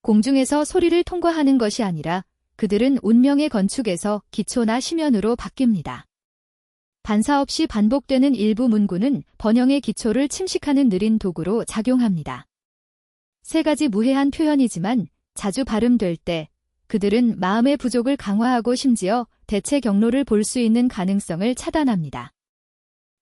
공중에서 소리를 통과하는 것이 아니라 그들은 운명의 건축에서 기초나 심연으로 바뀝니다. 반사 없이 반복되는 일부 문구는 번영의 기초를 침식하는 느린 도구로 작용합니다. 세 가지 무해한 표현이지만 자주 발음될 때 그들은 마음의 부족을 강화하고 심지어 대체 경로를 볼 수 있는 가능성을 차단합니다.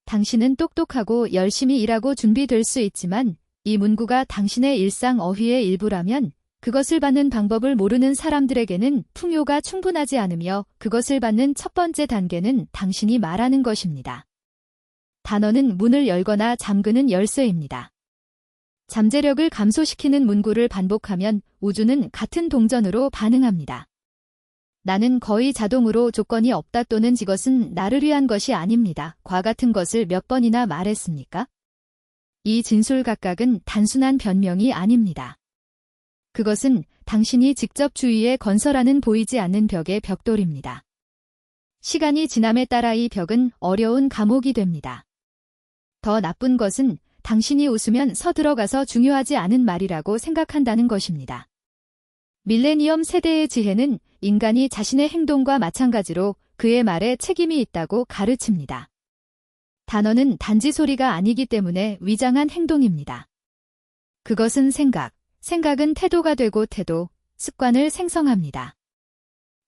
당신은 똑똑하고 열심히 일하고 준비될 수 있지만 이 문구가 당신의 일상 어휘의 일부라면 그것을 받는 방법을 모르는 사람들에게는 풍요가 충분하지 않으며 그것을 받는 첫 번째 단계는 당신이 말하는 것입니다. 단어는 문을 열거나 잠그는 열쇠입니다. 잠재력을 감소시키는 문구를 반복하면 우주는 같은 동전으로 반응합니다. 나는 거의 자동으로 조건이 없다 또는 이것은 나를 위한 것이 아닙니다. 과 같은 것을 몇 번이나 말했습니까? 이 진술각각은 단순한 변명이 아닙니다. 그것은 당신이 직접 주위에 건설하는 보이지 않는 벽의 벽돌입니다. 시간이 지남에 따라 이 벽은 어려운 감옥이 됩니다. 더 나쁜 것은 당신이 웃으면 서들어가서 중요하지 않은 말이라고 생각한다는 것입니다. 밀레니엄 세대의 지혜는 인간이 자신의 행동과 마찬가지로 그의 말에 책임이 있다고 가르칩니다. 단어는 단지 소리가 아니기 때문에 위장한 행동입니다. 그것은 생각은 태도가 되고 태도, 습관을 생성합니다.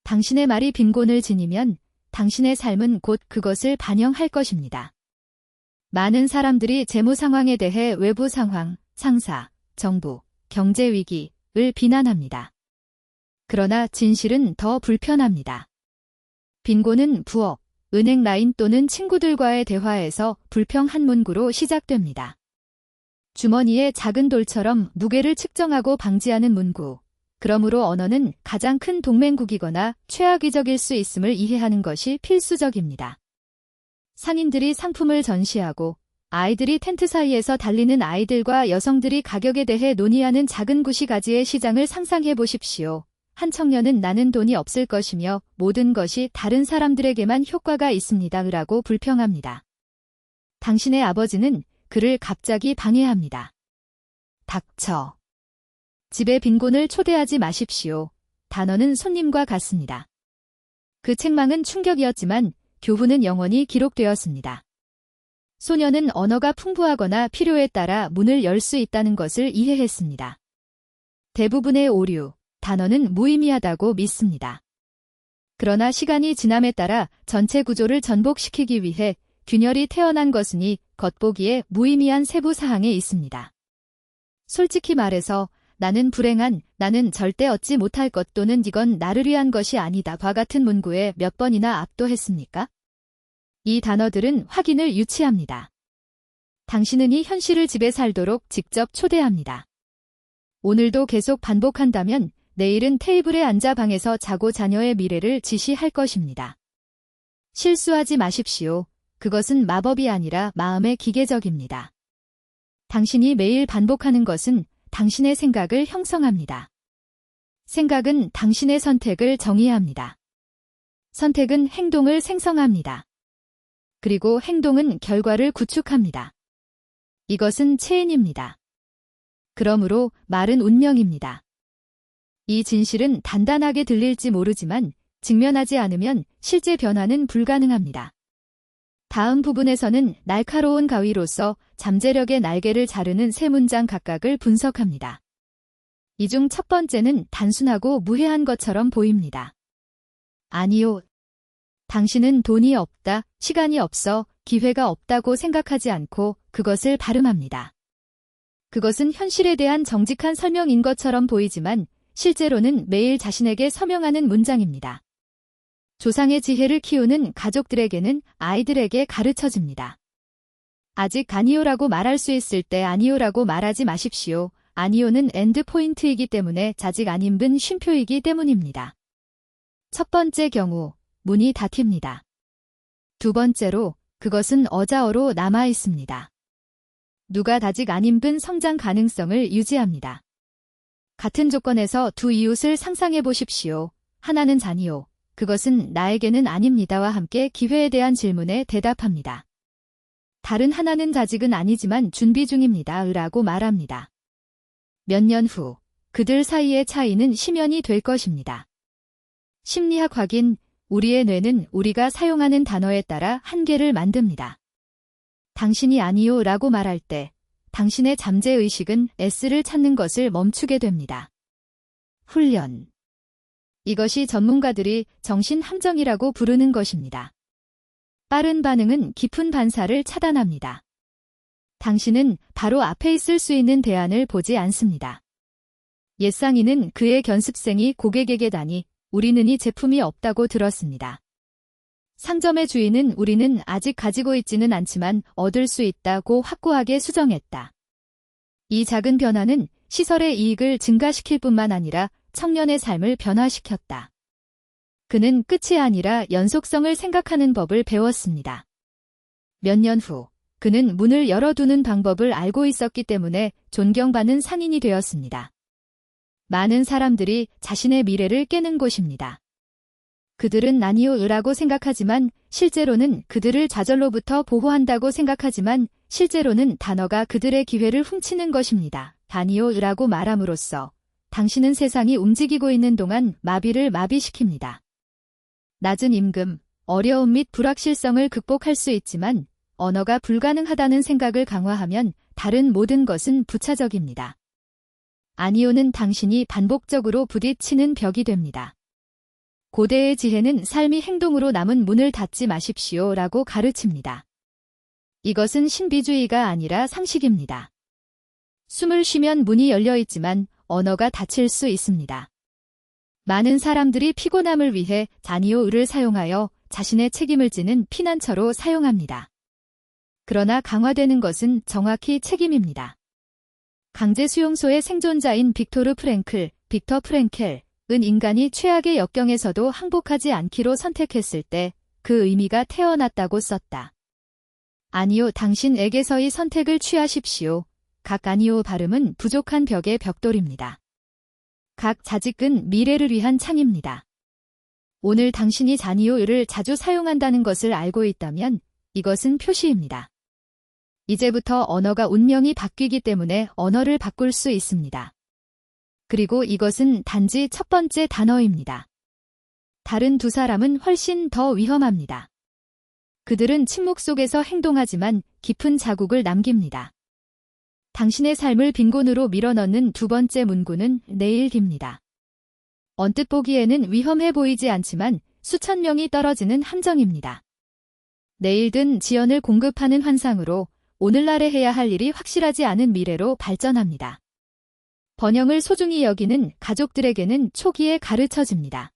당신의 말이 빈곤을 지니면 당신의 삶은 곧 그것을 반영할 것입니다. 많은 사람들이 재무 상황에 대해 외부 상황, 상사, 정부, 경제 위기를 비난합니다. 그러나 진실은 더 불편합니다. 빈곤은 부업, 은행 라인 또는 친구들과의 대화에서 불평 한 문구로 시작됩니다. 주머니에 작은 돌처럼 무게를 측정하고 방지하는 문구. 그러므로 언어는 가장 큰 동맹국이거나 최악의적일 수 있음을 이해하는 것이 필수적입니다. 상인들이 상품을 전시하고 아이들이 텐트 사이에서 달리는 아이들과 여성들이 가격에 대해 논의하는 작은 구시가지의 시장을 상상해 보십시오. 한 청년은 나는 돈이 없을 것이며 모든 것이 다른 사람들에게만 효과가 있습니다. 라고 불평합니다. 당신의 아버지는 그를 갑자기 방해합니다. 닥쳐. 집에 빈곤을 초대하지 마십시오. 단어는 손님과 같습니다. 그 책망은 충격이었지만 교훈은 영원히 기록되었습니다. 소녀는 언어가 풍부하거나 필요에 따라 문을 열 수 있다는 것을 이해했습니다. 대부분의 오류, 단어는 무의미하다고 믿습니다. 그러나 시간이 지남에 따라 전체 구조를 전복시키기 위해 균열이 태어난 것이니 겉보기에 무의미한 세부 사항에 있습니다. 솔직히 말해서 나는 불행한, 나는 절대 얻지 못할 것 또는 이건 나를 위한 것이 아니다 과 같은 문구에 몇 번이나 압도했습니까? 이 단어들은 확인을 유치합니다. 당신은 이 현실을 집에 살도록 직접 초대합니다. 오늘도 계속 반복한다면 내일은 테이블에 앉아 방에서 자고 자녀의 미래를 지시할 것입니다. 실수하지 마십시오. 그것은 마법이 아니라 마음의 기계적입니다. 당신이 매일 반복하는 것은 당신의 생각을 형성합니다. 생각은 당신의 선택을 정의합니다. 선택은 행동을 생성합니다. 그리고 행동은 결과를 구축합니다. 이것은 체인입니다. 그러므로 말은 운명입니다. 이 진실은 단단하게 들릴지 모르지만 직면하지 않으면 실제 변화는 불가능합니다. 다음 부분에서는 날카로운 가위로서 잠재력의 날개를 자르는 세 문장 각각을 분석합니다. 이 중 첫 번째는 단순하고 무해한 것처럼 보입니다. 아니요. 당신은 돈이 없다, 시간이 없어, 기회가 없다고 생각하지 않고 그것을 발음합니다. 그것은 현실에 대한 정직한 설명인 것처럼 보이지만 실제로는 매일 자신에게 서명하는 문장입니다. 조상의 지혜를 키우는 가족들에게는 아이들에게 가르쳐집니다. 아직 아니요라고 말할 수 있을 때 아니요라고 말하지 마십시오. 아니요는 엔드 포인트이기 때문에 자직 아님분 쉼표이기 때문입니다. 첫 번째 경우, 문이 닫힙니다. 두 번째로, 그것은 어자어로 남아 있습니다. 누가 다직 아님분 성장 가능성을 유지합니다. 같은 조건에서 두 이웃을 상상해 보십시오. 하나는 자니요. 그것은 나에게는 아닙니다와 함께 기회에 대한 질문에 대답합니다. 다른 하나는 아직은 아니지만 준비 중입니다. 라고 말합니다. 몇 년 후, 그들 사이의 차이는 심연이 될 것입니다. 심리학 확인, 우리의 뇌는 우리가 사용하는 단어에 따라 한계를 만듭니다. 당신이 아니요 라고 말할 때 당신의 잠재의식은 S를 찾는 것을 멈추게 됩니다. 훈련. 이것이 전문가들이 정신함정이라고 부르는 것입니다. 빠른 반응은 깊은 반사를 차단합니다. 당신은 바로 앞에 있을 수 있는 대안을 보지 않습니다. 옛상인은 그의 견습생이 고객에게 다니 우리는 이 제품이 없다고 들었습니다. 상점의 주인은 우리는 아직 가지고 있지는 않지만 얻을 수 있다고 확고하게 수정했다. 이 작은 변화는 시설의 이익을 증가시킬 뿐만 아니라 청년의 삶을 변화시켰다. 그는 끝이 아니라 연속성을 생각하는 법을 배웠습니다. 몇 년 후, 그는 문을 열어두는 방법을 알고 있었기 때문에 존경받는 상인이 되었습니다. 많은 사람들이 자신의 미래를 깨는 곳입니다. 그들은 아니요라고 생각하지만 실제로는 그들을 좌절로부터 보호한다고 생각하지만 실제로는 단어가 그들의 기회를 훔치는 것입니다. 아니요라고 말함으로써 당신은 세상이 움직이고 있는 동안 마비를 마비시킵니다. 낮은 임금, 어려움 및 불확실성을 극복할 수 있지만 언어가 불가능하다는 생각을 강화하면 다른 모든 것은 부차적입니다. 아니요는 당신이 반복적으로 부딪히는 벽이 됩니다. 고대의 지혜는 삶이 행동으로 남은 문을 닫지 마십시오 라고 가르칩니다. 이것은 신비주의가 아니라 상식입니다. 숨을 쉬면 문이 열려 있지만 언어가 닫힐 수 있습니다. 많은 사람들이 피곤함을 위해 아니요를 사용하여 자신의 책임을 지는 피난처로 사용합니다. 그러나 강화되는 것은 정확히 책임입니다. 강제 수용소의 생존자인 빅토르 프랭클, 빅터 프랭켈은 인간이 최악의 역경에서도 항복하지 않기로 선택했을 때 그 의미가 태어났다고 썼다. 아니요, 당신에게서의 선택을 취하십시오. 각 아니요 발음은 부족한 벽의 벽돌입니다. 각 자직은 미래를 위한 창입니다. 오늘 당신이 아니요를 자주 사용한다는 것을 알고 있다면 이것은 표시입니다. 이제부터 언어가 운명이 바뀌기 때문에 언어를 바꿀 수 있습니다. 그리고 이것은 단지 첫 번째 단어입니다. 다른 두 사람은 훨씬 더 위험합니다. 그들은 침묵 속에서 행동하지만 깊은 자국을 남깁니다. 당신의 삶을 빈곤으로 밀어넣는 두 번째 문구는 내일입니다. 언뜻 보기에는 위험해 보이지 않지만 수천 명이 떨어지는 함정입니다. 내일은 지연을 공급하는 환상으로 오늘날에 해야 할 일이 확실하지 않은 미래로 발전합니다. 번영을 소중히 여기는 가족들에게는 초기에 가르쳐집니다.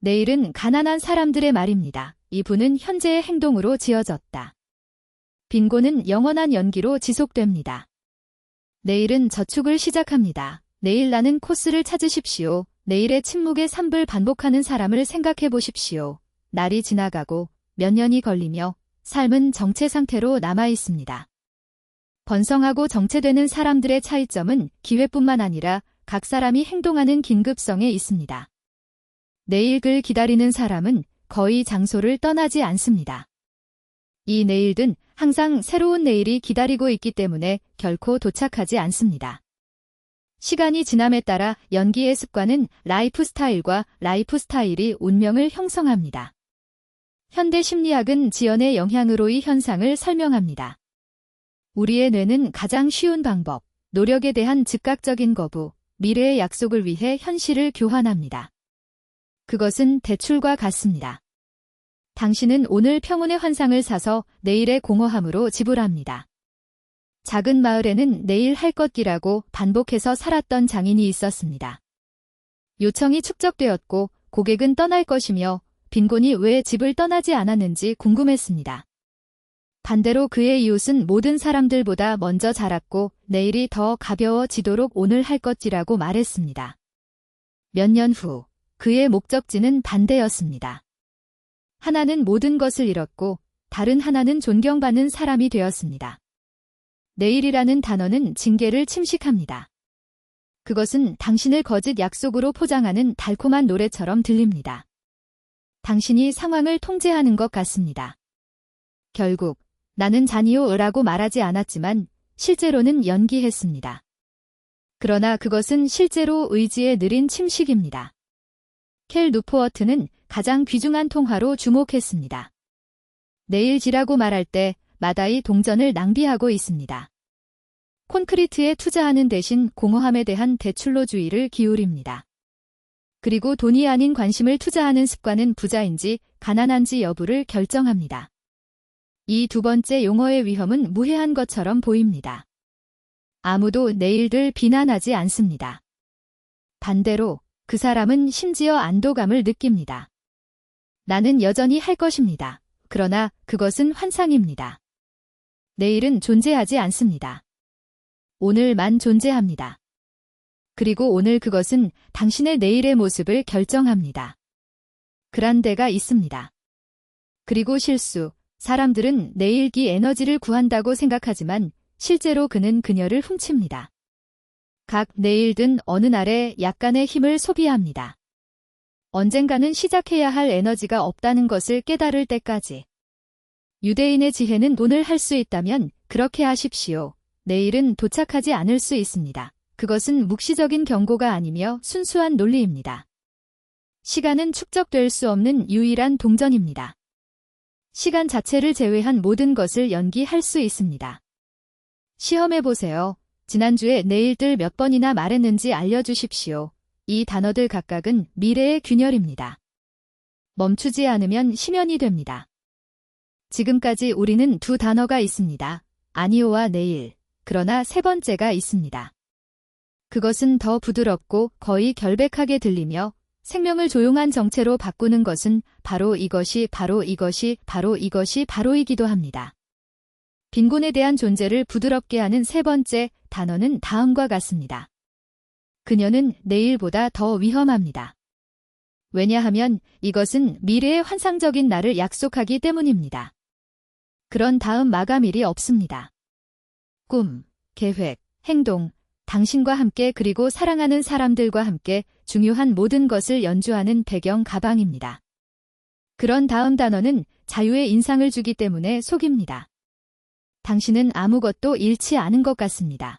내일은 가난한 사람들의 말입니다. 이분은 현재의 행동으로 지어졌다. 빈곤은 영원한 연기로 지속됩니다. 내일은 저축을 시작합니다. 내일 나는 코스를 찾으십시오. 내일의 침묵의 3불 반복하는 사람을 생각해 보십시오. 날이 지나가고 몇 년이 걸리며 삶은 정체 상태로 남아 있습니다. 번성하고 정체되는 사람들의 차이점은 기회뿐만 아니라 각 사람이 행동하는 긴급성에 있습니다. 내일을 기다리는 사람은 거의 장소를 떠나지 않습니다. 이 내일은 항상 새로운 내일이 기다리고 있기 때문에 결코 도착하지 않습니다. 시간이 지남에 따라 연기의 습관은 라이프 스타일과 라이프 스타일이 운명을 형성합니다. 현대 심리학은 지연의 영향으로의 현상을 설명합니다. 우리의 뇌는 가장 쉬운 방법, 노력에 대한 즉각적인 거부, 미래의 약속을 위해 현실을 교환합니다. 그것은 대출과 같습니다. 당신은 오늘 평온의 환상을 사서 내일의 공허함으로 지불합니다. 작은 마을에는 내일 할 것이라고 반복해서 살았던 장인이 있었습니다. 요청이 축적되었고 고객은 떠날 것이며 빈곤이 왜 집을 떠나지 않았는지 궁금했습니다. 반대로 그의 이웃은 모든 사람들보다 먼저 자랐고 내일이 더 가벼워지도록 오늘 할 것이라고 말했습니다. 몇 년 후 그의 목적지는 반대였습니다. 하나는 모든 것을 잃었고 다른 하나는 존경받는 사람이 되었습니다. 내일이라는 단어는 징계를 침식합니다. 그것은 당신을 거짓 약속으로 포장하는 달콤한 노래처럼 들립니다. 당신이 상황을 통제하는 것 같습니다. 결국 나는 자니요라고 말하지 않았지만 실제로는 연기했습니다. 그러나 그것은 실제로 의지의 느린 침식입니다. 켈 누포어트는 가장 귀중한 통화로 주목했습니다. 내일지라고 말할 때 마다이 동전을 낭비하고 있습니다. 콘크리트에 투자하는 대신 공허함에 대한 대출로주의를 기울입니다. 그리고 돈이 아닌 관심을 투자하는 습관은 부자인지 가난한지 여부를 결정합니다. 이 두 번째 용어의 위험은 무해한 것처럼 보입니다. 아무도 내일들 비난하지 않습니다. 반대로 그 사람은 심지어 안도감을 느낍니다. 나는 여전히 할 것입니다. 그러나 그것은 환상입니다. 내일은 존재하지 않습니다. 오늘만 존재합니다. 그리고 오늘 그것은 당신의 내일의 모습을 결정합니다. 그란데가 있습니다. 그리고 실수, 사람들은 내일기 에너지를 구한다고 생각하지만 실제로 그는 그녀를 훔칩니다. 각 내일든 어느 날에 약간의 힘을 소비합니다. 언젠가는 시작해야 할 에너지가 없다는 것을 깨달을 때까지. 유대인의 지혜는 오늘 할 수 있다면 그렇게 하십시오. 내일은 도착하지 않을 수 있습니다. 그것은 묵시적인 경고가 아니며 순수한 논리입니다. 시간은 축적될 수 없는 유일한 동전입니다. 시간 자체를 제외한 모든 것을 연기할 수 있습니다. 시험해보세요. 지난주에 내일들 몇 번이나 말했는지 알려주십시오. 이 단어들 각각은 미래의 균열입니다. 멈추지 않으면 심연이 됩니다. 지금까지 우리는 두 단어가 있습니다. 아니오와 내일. 그러나 세 번째가 있습니다. 그것은 더 부드럽고 거의 결백하게 들리며 생명을 조용한 정체로 바꾸는 것은 바로 이것이 바로이기도 합니다. 빈곤에 대한 존재를 부드럽게 하는 세 번째 단어는 다음과 같습니다. 그녀는 내일보다 더 위험합니다. 왜냐하면 이것은 미래의 환상적인 날을 약속하기 때문입니다. 그런 다음 마감일이 없습니다. 꿈, 계획, 행동, 당신과 함께 그리고 사랑하는 사람들과 함께 중요한 모든 것을 연주하는 배경 가방입니다. 그런 다음 단어는 자유의 인상을 주기 때문에 속입니다. 당신은 아무것도 잃지 않은 것 같습니다.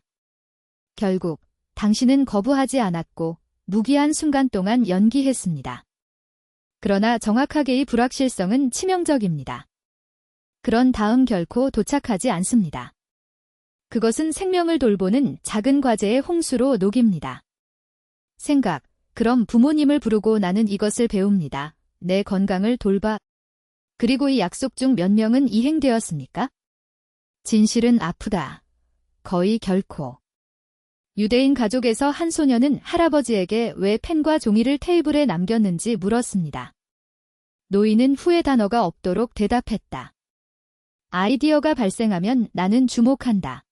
결국 당신은 거부하지 않았고 무기한 순간 동안 연기했습니다. 그러나 정확하게의 불확실성은 치명적입니다. 그런 다음 결코 도착하지 않습니다. 그것은 생명을 돌보는 작은 과제의 홍수로 녹입니다. 생각, 그럼 부모님을 부르고 나는 이것을 배웁니다. 내 건강을 돌봐. 그리고 이 약속 중 몇 명은 이행되었습니까? 진실은 아프다. 거의 결코. 유대인 가족에서 한 소녀는 할아버지에게 왜 펜과 종이를 테이블에 남겼는지 물었습니다. 노인은 후회 단어가 없도록 대답했다. 아이디어가 발생하면 나는 주목한다.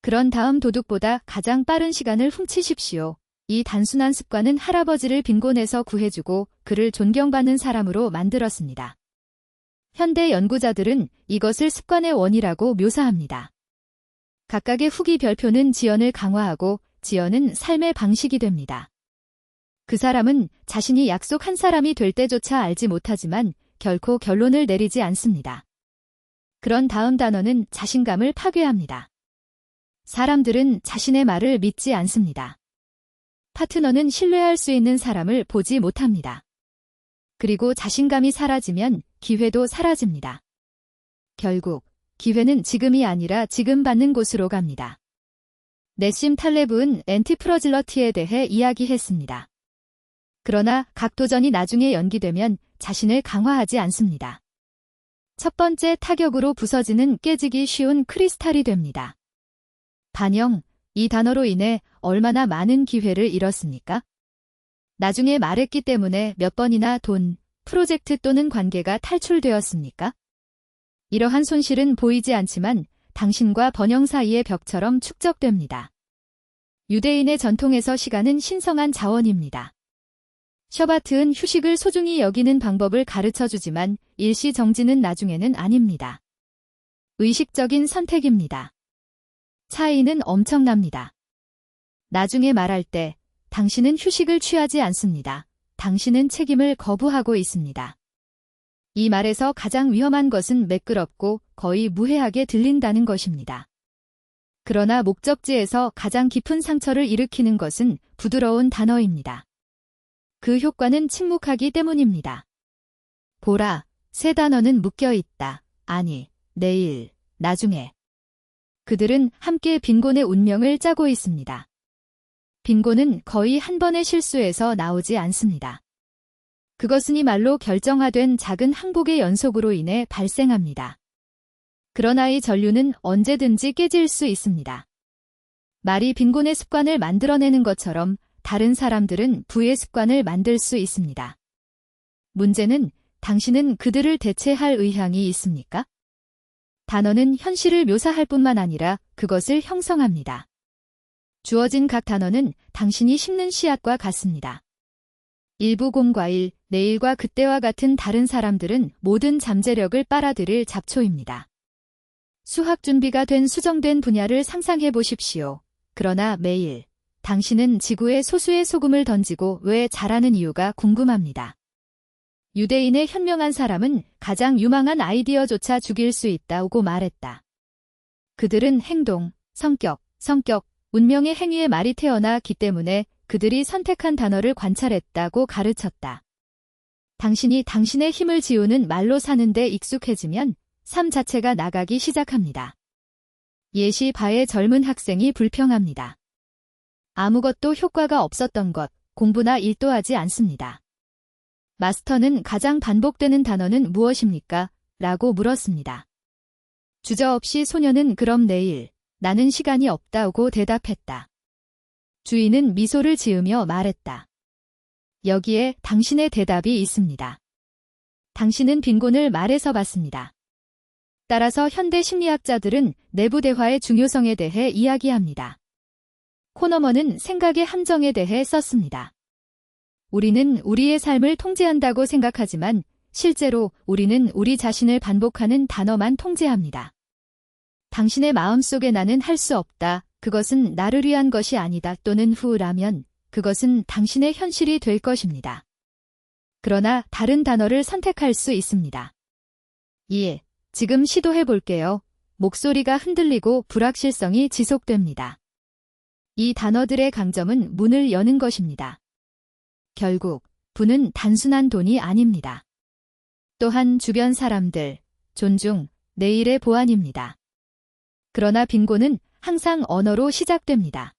그런 다음 도둑보다 가장 빠른 시간을 훔치십시오. 이 단순한 습관은 할아버지를 빈곤에서 구해주고 그를 존경받는 사람으로 만들었습니다. 현대 연구자들은 이것을 습관의 원이라고 묘사합니다. 각각의 후기 별표는 지연을 강화하고 지연은 삶의 방식이 됩니다. 그 사람은 자신이 약속한 사람이 될 때조차 알지 못하지만 결코 결론을 내리지 않습니다. 그런 다음 단어는 자신감을 파괴합니다. 사람들은 자신의 말을 믿지 않습니다. 파트너는 신뢰할 수 있는 사람을 보지 못합니다. 그리고 자신감이 사라지면 기회도 사라집니다. 결국 기회는 지금이 아니라 지금 받는 곳으로 갑니다. 네심 탈레브는 앤티프러질러티에 대해 이야기했습니다. 그러나 각 도전이 나중에 연기되면 자신을 강화하지 않습니다. 첫 번째 타격으로 부서지는 깨지기 쉬운 크리스탈이 됩니다. 반영, 이 단어로 인해 얼마나 많은 기회를 잃었습니까? 나중에 말했기 때문에 몇 번이나 돈, 프로젝트 또는 관계가 탈출되었습니까? 이러한 손실은 보이지 않지만 당신과 번영 사이의 벽처럼 축적됩니다. 유대인의 전통에서 시간은 신성한 자원입니다. 셔바트은 휴식을 소중히 여기는 방법을 가르쳐주지만 일시정지는 나중에는 아닙니다. 의식적인 선택입니다. 차이는 엄청납니다. 나중에 말할 때 당신은 휴식을 취하지 않습니다. 당신은 책임을 거부하고 있습니다. 이 말에서 가장 위험한 것은 매끄럽고 거의 무해하게 들린다는 것입니다. 그러나 목적지에서 가장 깊은 상처를 일으키는 것은 부드러운 단어입니다. 그 효과는 침묵하기 때문입니다. 보라, 세 단어는 묶여 있다. 아니, 내일, 나중에. 그들은 함께 빈곤의 운명을 짜고 있습니다. 빈곤은 거의 한 번의 실수에서 나오지 않습니다. 그것은 이 말로 결정화된 작은 항복의 연속으로 인해 발생합니다. 그러나 이 전류는 언제든지 깨질 수 있습니다. 말이 빈곤의 습관을 만들어내는 것처럼 다른 사람들은 부의 습관을 만들 수 있습니다. 문제는 당신은 그들을 대체할 의향이 있습니까? 단어는 현실을 묘사할 뿐만 아니라 그것을 형성합니다. 주어진 각 단어는 당신이 심는 씨앗과 같습니다. 일부 공과일, 내일과 그때와 같은 다른 사람들은 모든 잠재력을 빨아들일 잡초입니다. 수학 준비가 된 수정된 분야를 상상해 보십시오. 그러나 매일 당신은 지구에 소수의 소금을 던지고 왜 잘하는 이유가 궁금합니다. 유대인의 현명한 사람은 가장 유망한 아이디어조차 죽일 수 있다고 말했다. 그들은 행동, 성격, 운명의 행위의 말이 태어나기 때문에 그들이 선택한 단어를 관찰했다고 가르쳤다. 당신이 당신의 힘을 지우는 말로 사는데 익숙해지면 삶 자체가 나가기 시작합니다. 예시 바의 젊은 학생이 불평합니다. 아무것도 효과가 없었던 것, 공부나 일도 하지 않습니다. 마스터는 가장 반복되는 단어는 무엇입니까? 라고 물었습니다. 주저없이 소녀는 그럼 내일, 나는 시간이 없다고 대답했다. 주인은 미소를 지으며 말했다. 여기에 당신의 대답이 있습니다. 당신은 빈곤을 말에서 봤습니다. 따라서 현대 심리학자들은 내부 대화의 중요성에 대해 이야기합니다. 코너먼은 생각의 함정에 대해 썼습니다. 우리는 우리의 삶을 통제한다고 생각하지만 실제로 우리는 우리 자신을 반복하는 단어만 통제합니다. 당신의 마음속에 나는 할 수 없다. 그것은 나를 위한 것이 아니다. 또는 후라면 그것은 당신의 현실이 될 것입니다. 그러나 다른 단어를 선택할 수 있습니다. 예, 지금 시도해 볼게요. 목소리가 흔들리고 불확실성이 지속됩니다. 이 단어들의 강점은 문을 여는 것입니다. 결국 부는 단순한 돈이 아닙니다. 또한 주변 사람들, 존중, 내일의 보안입니다. 그러나 빈곤은 항상 언어로 시작됩니다.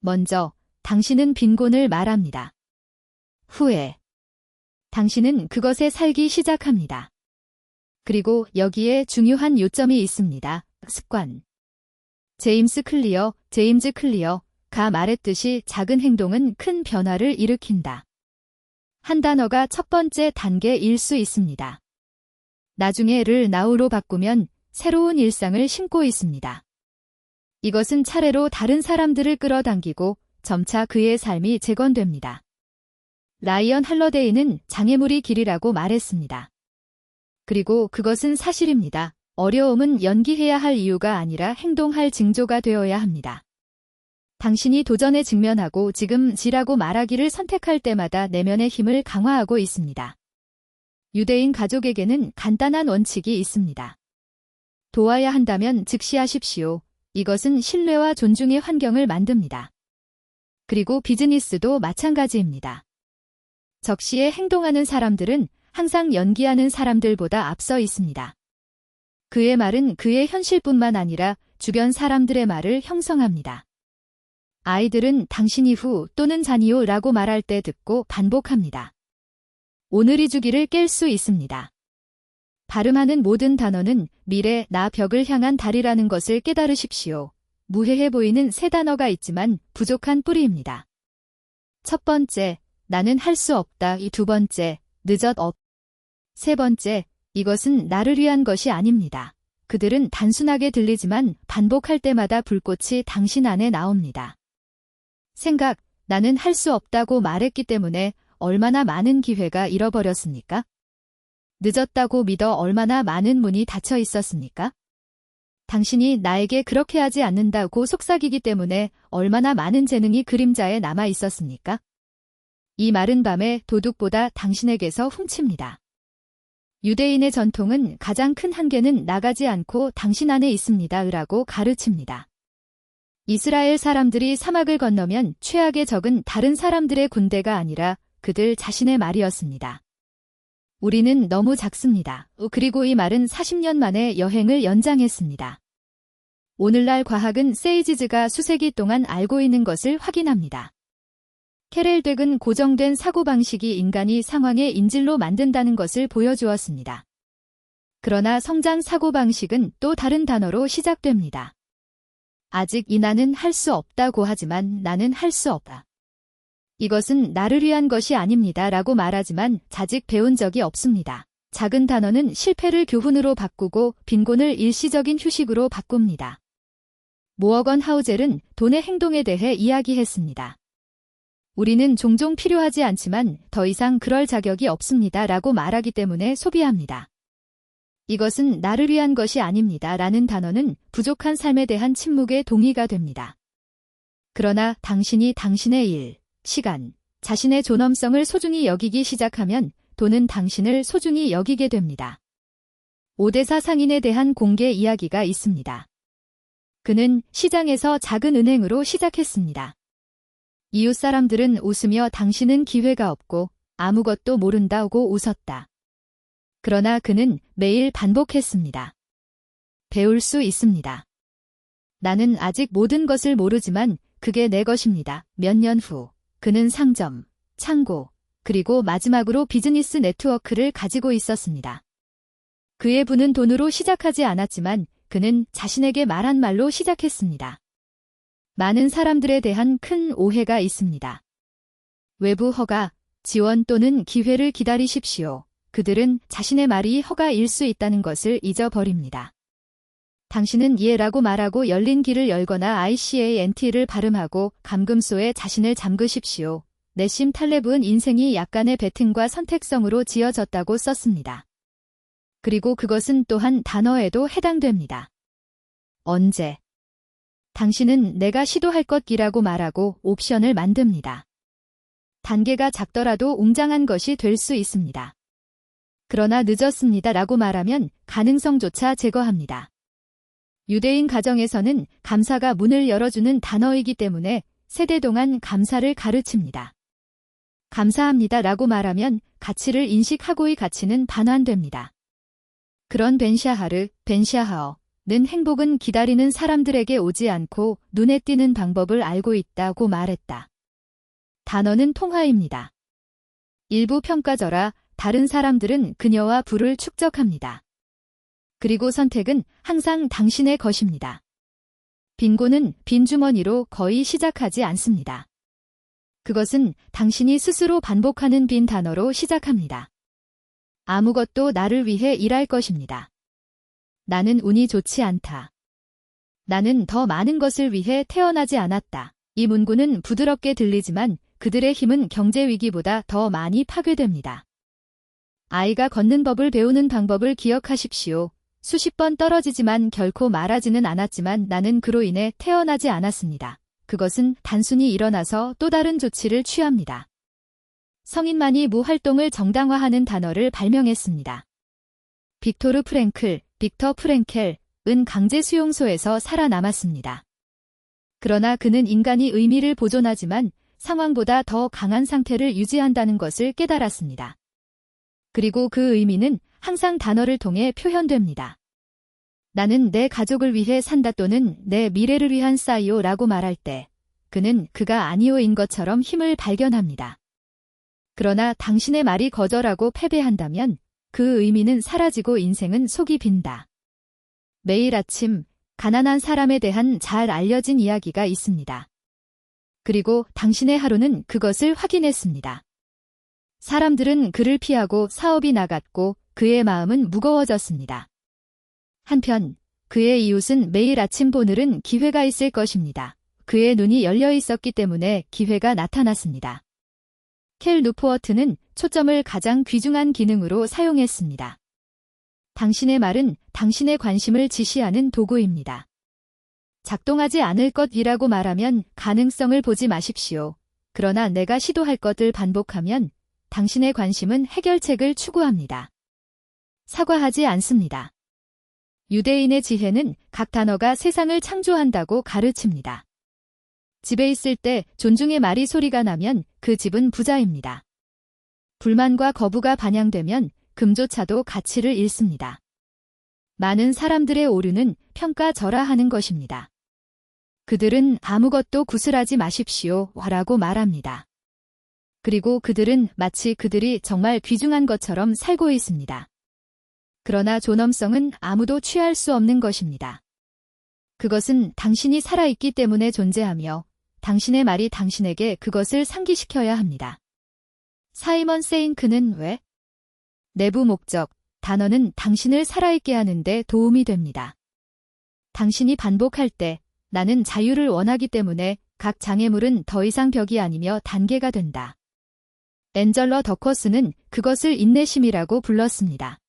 먼저, 당신은 빈곤을 말합니다. 후에, 당신은 그것에 살기 시작합니다. 그리고 여기에 중요한 요점이 있습니다. 습관. 제임스 클리어가 말했듯이 작은 행동은 큰 변화를 일으킨다. 한 단어가 첫 번째 단계일 수 있습니다. 나중에 를 now로 바꾸면 새로운 일상을 심고 있습니다. 이것은 차례로 다른 사람들을 끌어당기고 점차 그의 삶이 재건됩니다. 라이언 할러데이는 장애물이 길이라고 말했습니다. 그리고 그것은 사실입니다. 어려움은 연기해야 할 이유가 아니라 행동할 징조가 되어야 합니다. 당신이 도전에 직면하고 지금 지라고 말하기를 선택할 때마다 내면의 힘을 강화하고 있습니다. 유대인 가족에게는 간단한 원칙이 있습니다. 도와야 한다면 즉시 하십시오. 이것은 신뢰와 존중의 환경을 만듭니다. 그리고 비즈니스도 마찬가지입니다. 적시에 행동하는 사람들은 항상 연기하는 사람들보다 앞서 있습니다. 그의 말은 그의 현실뿐만 아니라 주변 사람들의 말을 형성합니다. 아이들은 당신이 후 또는 자니요 라고 말할 때 듣고 반복합니다. 오늘이 주기를 깰 수 있습니다. 발음하는 모든 단어는 미래 나 벽을 향한 달이라는 것을 깨달으십시오. 무해해 보이는 세 단어가 있지만 부족한 뿌리입니다. 첫 번째, 나는 할 수 없다. 이 두 번째, 늦었 없. 세 번째, 이것은 나를 위한 것이 아닙니다. 그들은 단순하게 들리지만 반복할 때마다 불꽃이 당신 안에 나옵니다. 생각, 나는 할 수 없다고 말했기 때문에 얼마나 많은 기회가 잃어버렸습니까? 늦었다고 믿어 얼마나 많은 문이 닫혀 있었습니까? 당신이 나에게 그렇게 하지 않는다고 속삭이기 때문에 얼마나 많은 재능이 그림자에 남아 있었습니까? 이 마른 밤에 도둑보다 당신에게서 훔칩니다. 유대인의 전통은 가장 큰 한계는 나가지 않고 당신 안에 있습니다. 라고 가르칩니다. 이스라엘 사람들이 사막을 건너면 최악의 적은 다른 사람들의 군대가 아니라 그들 자신의 말이었습니다. 우리는 너무 작습니다. 그리고 이 말은 40년 만에 여행을 연장했습니다. 오늘날 과학은 세이지즈가 수세기 동안 알고 있는 것을 확인합니다. 케렐덱은 고정된 사고방식이 인간이 상황의 인질로 만든다는 것을 보여주었습니다. 그러나 성장 사고방식은 또 다른 단어로 시작됩니다. 아직 이 나는 할 수 없다고 하지만 나는 할 수 없다. 이것은 나를 위한 것이 아닙니다 라고 말하지만 자직 배운 적이 없습니다. 작은 단어는 실패를 교훈으로 바꾸고 빈곤을 일시적인 휴식으로 바꿉니다. 모어건 하우젤은 돈의 행동에 대해 이야기했습니다. 우리는 종종 필요하지 않지만 더 이상 그럴 자격이 없습니다 라고 말하기 때문에 소비합니다. 이것은 나를 위한 것이 아닙니다 라는 단어는 부족한 삶에 대한 침묵의 동의가 됩니다. 그러나 당신이 당신의 일, 시간, 자신의 존엄성을 소중히 여기기 시작하면 돈은 당신을 소중히 여기게 됩니다. 오데사 상인에 대한 공개 이야기가 있습니다. 그는 시장에서 작은 은행으로 시작했습니다. 이웃 사람들은 웃으며 당신은 기회가 없고 아무것도 모른다고 웃었다. 그러나 그는 매일 반복했습니다. 배울 수 있습니다. 나는 아직 모든 것을 모르지만 그게 내 것입니다. 몇 년 후 그는 상점, 창고, 그리고 마지막으로 비즈니스 네트워크를 가지고 있었습니다. 그의 부는 돈으로 시작하지 않았지만 그는 자신에게 말한 말로 시작했습니다. 많은 사람들에 대한 큰 오해가 있습니다. 외부 허가, 지원 또는 기회를 기다리십시오. 그들은 자신의 말이 허가일 수 있다는 것을 잊어버립니다. 당신은 예라고 말하고 열린 길을 열거나 ICANT를 발음하고 감금소에 자신을 잠그십시오. 네심 탈레브는 인생이 약간의 배팅과 선택성으로 지어졌다고 썼습니다. 그리고 그것은 또한 단어에도 해당됩니다. 언제? 당신은 내가 시도할 것이라고 말하고 옵션을 만듭니다. 단계가 작더라도 웅장한 것이 될 수 있습니다. 그러나 늦었습니다 라고 말하면 가능성조차 제거합니다. 유대인 가정에서는 감사가 문을 열어주는 단어이기 때문에 세대 동안 감사를 가르칩니다. 감사합니다 라고 말하면 가치를 인식하고의 가치는 반환됩니다. 그런 벤샤하어는 행복은 기다리는 사람들에게 오지 않고 눈에 띄는 방법을 알고 있다고 말했다. 단어는 통화입니다. 일부 평가절하, 다른 사람들은 그녀와 부를 축적합니다. 그리고 선택은 항상 당신의 것입니다. 빈곤은 빈 주머니로 거의 시작하지 않습니다. 그것은 당신이 스스로 반복하는 빈 단어로 시작합니다. 아무것도 나를 위해 일할 것입니다. 나는 운이 좋지 않다. 나는 더 많은 것을 위해 태어나지 않았다. 이 문구는 부드럽게 들리지만 그들의 힘은 경제 위기보다 더 많이 파괴됩니다. 아이가 걷는 법을 배우는 방법을 기억하십시오. 수십 번 떨어지지만 결코 말하지는 않았지만 나는 그로 인해 태어나지 않았습니다. 그것은 단순히 일어나서 또 다른 조치를 취합니다. 성인만이 무활동을 정당화하는 단어를 발명했습니다. 빅터 프랭켈은 강제 수용소에서 살아남았습니다. 그러나 그는 인간이 의미를 보존하지만 상황보다 더 강한 상태를 유지한다는 것을 깨달았습니다. 그리고 그 의미는 항상 단어를 통해 표현됩니다. 나는 내 가족을 위해 산다 또는 내 미래를 위한 싸이오라고 말할 때 그는 그가 아니오인 것처럼 힘을 발견합니다. 그러나 당신의 말이 거절하고 패배한다면 그 의미는 사라지고 인생은 속이 빈다. 매일 아침 가난한 사람에 대한 잘 알려진 이야기가 있습니다. 그리고 당신의 하루는 그것을 확인했습니다. 사람들은 그를 피하고 사업이 나갔고 그의 마음은 무거워졌습니다. 한편 그의 이웃은 매일 아침 오늘은 기회가 있을 것입니다. 그의 눈이 열려 있었기 때문에 기회가 나타났습니다. 켈 누포어트는 초점을 가장 귀중한 기능으로 사용했습니다. 당신의 말은 당신의 관심을 지시하는 도구입니다. 작동하지 않을 것이라고 말하면 가능성을 보지 마십시오. 그러나 내가 시도할 것을 반복하면 당신의 관심은 해결책을 추구합니다. 사과하지 않습니다. 유대인의 지혜는 각 단어가 세상을 창조한다고 가르칩니다. 집에 있을 때 존중의 말이 소리가 나면 그 집은 부자입니다. 불만과 거부가 반영되면 금조차도 가치를 잃습니다. 많은 사람들의 오류는 평가절하하는 것입니다. 그들은 아무것도 구슬하지 마십시오 라고 말합니다. 그리고 그들은 마치 그들이 정말 귀중한 것처럼 살고 있습니다. 그러나 존엄성은 아무도 취할 수 없는 것입니다. 그것은 당신이 살아있기 때문에 존재하며 당신의 말이 당신에게 그것을 상기시켜야 합니다. 사이먼 세잉크는 왜? 내부 목적, 단어는 당신을 살아있게 하는 데 도움이 됩니다. 당신이 반복할 때 나는 자유를 원하기 때문에 각 장애물은 더 이상 벽이 아니며 단계가 된다. 앤젤러 더커스는 그것을 인내심이라고 불렀습니다.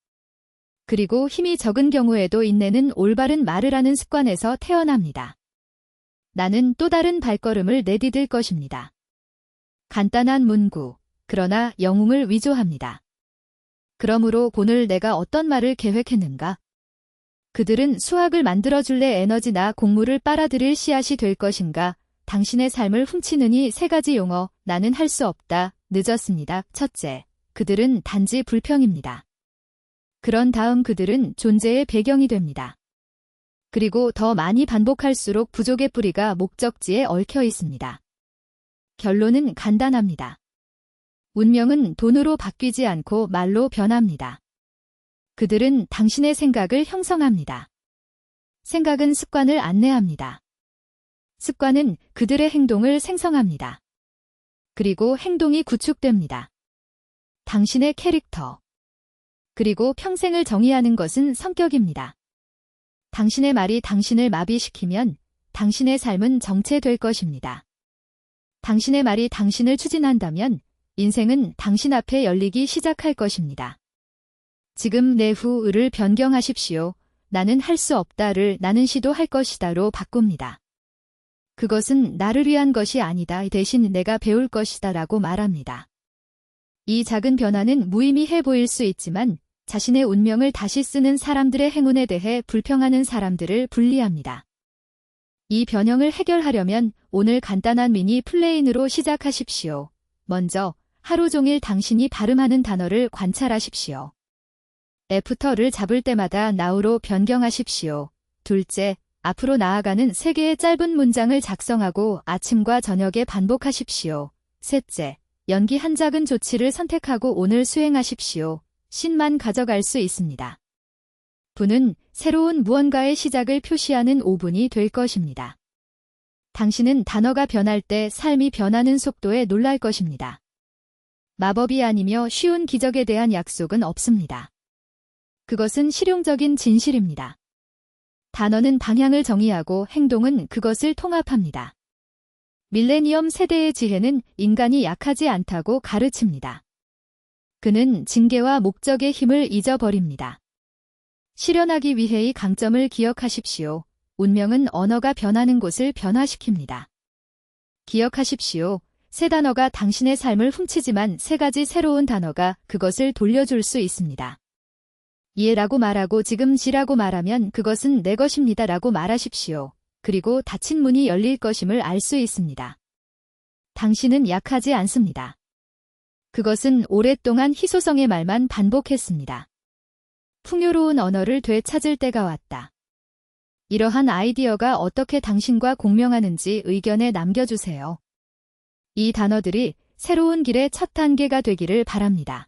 그리고 힘이 적은 경우에도 인내는 올바른 말을 하는 습관에서 태어납니다. 나는 또 다른 발걸음을 내디딜 것입니다. 간단한 문구, 그러나 영웅을 위조합니다. 그러므로 오늘 내가 어떤 말을 계획했는가? 그들은 수학을 만들어줄래 에너지나 곡물을 빨아들일 씨앗이 될 것인가? 당신의 삶을 훔치느니 세 가지 용어, 나는 할 수 없다, 늦었습니다. 첫째, 그들은 단지 불평입니다. 그런 다음 그들은 존재의 배경이 됩니다. 그리고 더 많이 반복할수록 부족의 뿌리가 목적지에 얽혀 있습니다. 결론은 간단합니다. 운명은 돈으로 바뀌지 않고 말로 변합니다. 그들은 당신의 생각을 형성합니다. 생각은 습관을 안내합니다. 습관은 그들의 행동을 생성합니다. 그리고 행동이 구축됩니다. 당신의 캐릭터. 그리고 평생을 정의하는 것은 성격입니다. 당신의 말이 당신을 마비시키면 당신의 삶은 정체될 것입니다. 당신의 말이 당신을 추진한다면 인생은 당신 앞에 열리기 시작할 것입니다. 지금 내 후를 변경하십시오. 나는 할 수 없다를 나는 시도할 것이다로 바꿉니다. 그것은 나를 위한 것이 아니다. 대신 내가 배울 것이다 라고 말합니다. 이 작은 변화는 무의미해 보일 수 있지만 자신의 운명을 다시 쓰는 사람들의 행운에 대해 불평하는 사람들을 분리합니다. 이 변형을 해결하려면 오늘 간단한 미니 플레인으로 시작하십시오. 먼저 하루 종일 당신이 발음하는 단어를 관찰하십시오. 애프터를 잡을 때마다 now로 변경하십시오. 둘째, 앞으로 나아가는 3개의 짧은 문장을 작성하고 아침과 저녁에 반복하십시오. 셋째, 연기 한 작은 조치를 선택하고 오늘 수행하십시오. 신만 가져갈 수 있습니다. 분은 새로운 무언가의 시작을 표시하는 5분이 될 것입니다. 당신은 단어가 변할 때 삶이 변하는 속도에 놀랄 것입니다. 마법이 아니며 쉬운 기적에 대한 약속은 없습니다. 그것은 실용적인 진실입니다. 단어는 방향을 정의하고 행동은 그것을 통합합니다. 밀레니엄 세대의 지혜는 인간이 약하지 않다고 가르칩니다. 그는 징계와 목적의 힘을 잊어버립니다. 실현하기 위해의 강점을 기억하십시오. 운명은 언어가 변하는 곳을 변화시킵니다. 기억하십시오. 세 단어가 당신의 삶을 훔치지만 3가지 새로운 단어가 그것을 돌려줄 수 있습니다. 예라고 말하고 지금지라고 말하면 그것은 내 것입니다 라고 말하십시오. 그리고 닫힌 문이 열릴 것임을 알 수 있습니다. 당신은 약하지 않습니다. 그것은 오랫동안 희소성의 말만 반복했습니다. 풍요로운 언어를 되찾을 때가 왔다. 이러한 아이디어가 어떻게 당신과 공명하는지 의견에 남겨주세요. 이 단어들이 새로운 길의 첫 단계가 되기를 바랍니다.